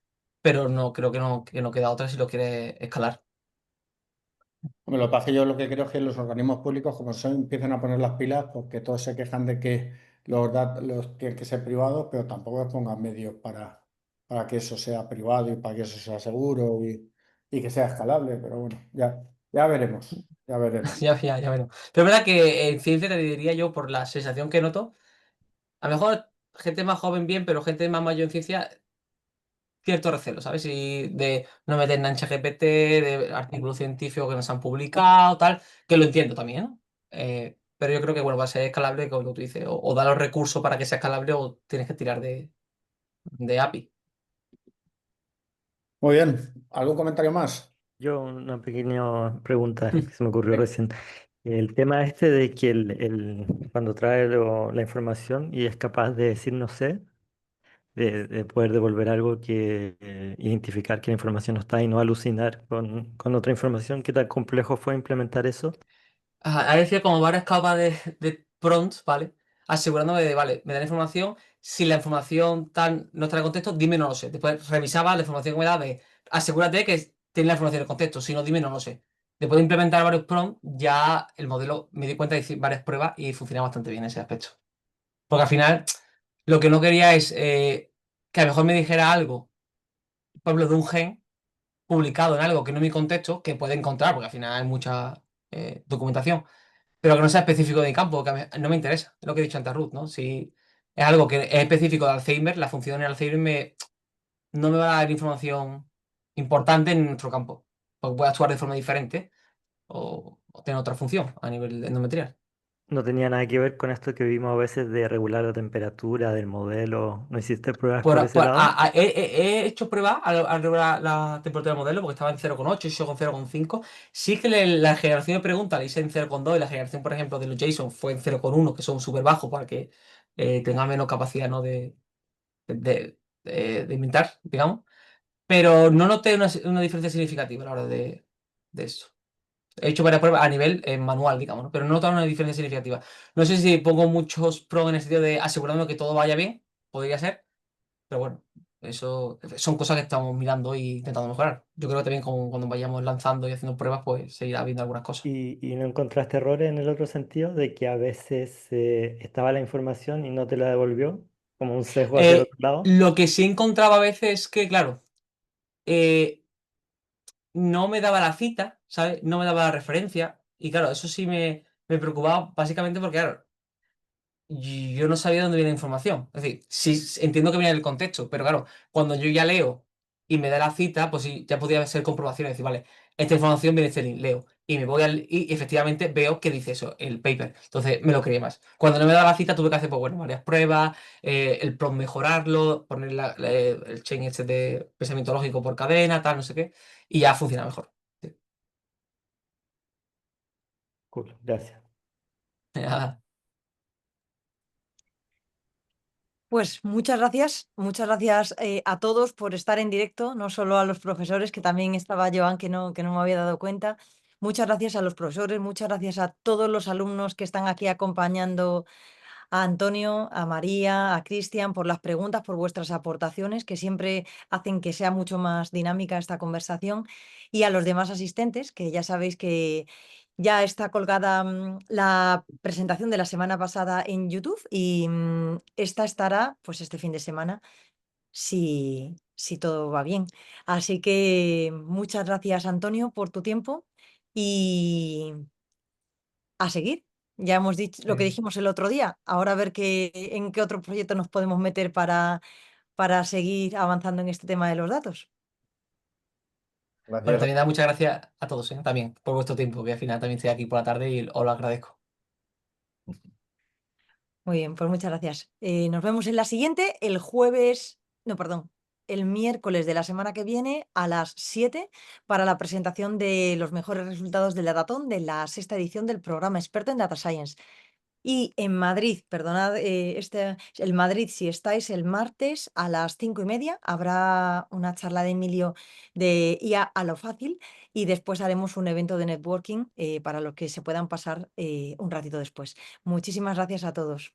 pero no creo que no queda otra si lo quieres escalar. Hombre, lo que pasa es que yo lo que creo es que los organismos públicos, como son, empiezan a poner las pilas, porque todos se quejan de que los datos los tienen que ser privados, pero tampoco pongan medios para que eso sea privado y para que eso sea seguro y que sea escalable. Pero bueno, ya veremos, ya veremos. Ya veremos. Pero es verdad que en ciencia te diría yo, por la sensación que noto, a lo mejor gente más joven bien, pero gente más mayor en ciencia cierto recelo, ¿sabes? Y de no meter en ChatGPT, de artículos científicos que no se han publicado, tal, que lo entiendo también, ¿no? Pero yo creo que, bueno, va a ser escalable, como tú dices, o da los recursos para que sea escalable o tienes que tirar de API. Muy bien, ¿algún comentario más? Yo una pequeña pregunta que se me ocurrió Venga. recién. El tema este de que cuando trae la información y es capaz de decir no sé, de poder devolver algo que identificar que la información no está y no alucinar con otra información, ¿qué tan complejo fue implementar eso? Ha decir como varias capas de prompts, ¿vale? Asegurándome de, vale, me da la información, si la información tal no está en el contexto, dime no lo sé. Después revisaba la información que me da de, asegúrate que tiene la información en el contexto, si no, dime no lo sé. Después de implementar varios prompts, ya el modelo me di cuenta de hice varias pruebas y funciona bastante bien ese aspecto. Porque al final, lo que no quería es que a lo mejor me dijera algo, por ejemplo, de un gen publicado en algo que no es mi contexto, que puede encontrar, porque al final hay mucha documentación, pero que no sea específico de mi campo, que no me interesa. Es lo que he dicho antes a Ruth, ¿no? Si es algo que es específico de Alzheimer, la función en Alzheimer no me va a dar información importante en nuestro campo, porque puede actuar de forma diferente o tener otra función a nivel endometrial. no tenía nada que ver con esto que vimos a veces de regular la temperatura del modelo. ¿No hiciste pruebas por ese lado? He hecho pruebas al regular la temperatura del modelo porque estaba en 0,8 y yo con 0,5. Sí que la generación de preguntas la hice en 0,2 y la generación, por ejemplo, de los JSON fue en 0,1, que son súper bajos para que tenga menos capacidad, ¿no? de inventar, digamos. Pero no noté una diferencia significativa a la hora de eso. He hecho varias pruebas a nivel manual, digamos, ¿no? Pero no noté una diferencia significativa. No sé si pongo muchos pros en el sentido de asegurarme que todo vaya bien, podría ser, pero bueno, eso son cosas que estamos mirando e intentando mejorar. Yo creo que también cuando vayamos lanzando y haciendo pruebas, pues se irá viendo algunas cosas. ¿Y no encontraste errores en el otro sentido, de que a veces estaba la información y no te la devolvió, como un sesgo hacia el Eh, otro lado? lo que sí encontraba a veces es que, claro, eh, no me daba la cita, ¿sabes? No me daba la referencia. Y claro, eso sí me preocupaba básicamente porque, claro, y yo no sabía dónde viene la información. Es decir, sí entiendo que viene del contexto, pero claro, cuando yo ya leo y me da la cita, pues sí, ya podía ser comprobación. Es decir, vale, esta información viene de este link, leo. Y me voy y efectivamente veo que dice eso, el paper. Entonces me lo creí más. Cuando no me da la cita, tuve que hacer, pues bueno, varias pruebas, el prompt mejorarlo, poner el chain este de pensamiento lógico por cadena, tal, no sé qué, y ya funciona mejor. Sí. Cool, gracias. Pues muchas gracias a todos por estar en directo, no solo a los profesores, que también estaba Joan, que no me había dado cuenta. Muchas gracias a los profesores, muchas gracias a todos los alumnos que están aquí acompañando a Antonio, a María, a Cristian por las preguntas, por vuestras aportaciones, que siempre hacen que sea mucho más dinámica esta conversación, y a los demás asistentes, que ya sabéis que ya está colgada la presentación de la semana pasada en YouTube y esta estará pues este fin de semana si todo va bien. Así que muchas gracias, Antonio, por tu tiempo y a seguir. Ya hemos dicho lo que dijimos el otro día. Ahora a ver en qué otro proyecto nos podemos meter para seguir avanzando en este tema de los datos. Bueno, Gracias. también da muchas gracias a todos, también, por vuestro tiempo, que al final también estoy aquí por la tarde y os lo agradezco. Muy bien, pues muchas gracias. Nos vemos en la siguiente, el jueves, no, perdón, el miércoles de la semana que viene a las 7 para la presentación de los mejores resultados del Datatón de la sexta edición del programa Experto en Data Science. Y en Madrid, perdonad, el Madrid, si estáis el martes a las 5:30, habrá una charla de Emilio de IA a lo fácil y después haremos un evento de networking para los que se puedan pasar un ratito después. Muchísimas gracias a todos.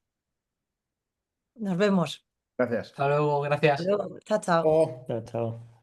Nos vemos. Gracias. Hasta luego, Hasta gracias. luego. Chao, chao. Oh. Chao, chao.